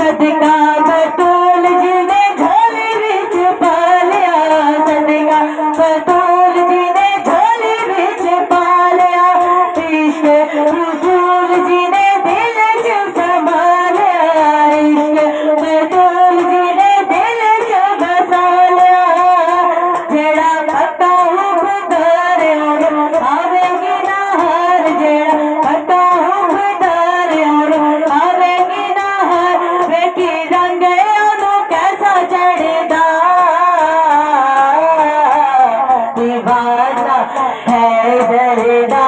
सदका बतूल जिने झोली विच पालिया, सदका बतूल जिने झोली विच पालिया, इश्क रसूल जिने दिल च संभालिया, इश्क रसूल जिने दिल च बसालिया, जेड़ा पता हुक्मदार आवेगी ना हार, जेड़ा पता हुक्मदार आवेगी ना हार, वेखी रंग ओनू कैसा चढ़दा, दीवाना है डरदा,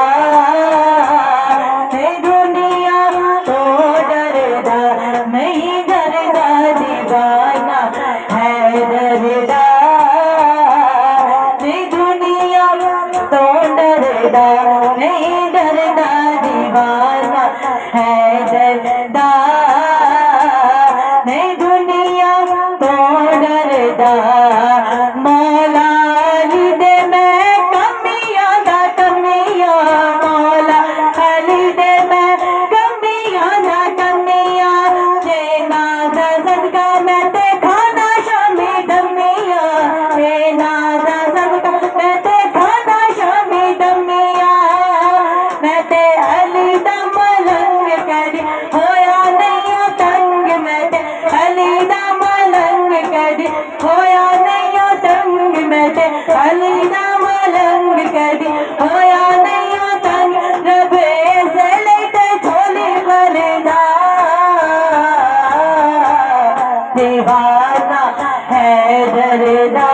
दुनिया तो डरदा नहीं डरदा, दीवाना है डरदा, दुनिया तो डरदा नहीं डरदा, दीवाना है डरदा, नहीं दुनिया तो डरदा। मौला अली दे मैं कमियां दा कमियां, मौला अली दे मैं कमियां दा कमियां, जे नादा सदका मैं ते खाना शामी दमियां, जे नादा सदका मैं ते खाना शामी दमियां, मैं ते अली दा मलंग कदी होया नहीं तंग, मैं ते अली दा मलंग कदी होया नहीं तंग, मैं ते अली दा मलंग कदी होया नहीं तंग, रबे से लेते झोली भरदा, दीवाना है डरदा।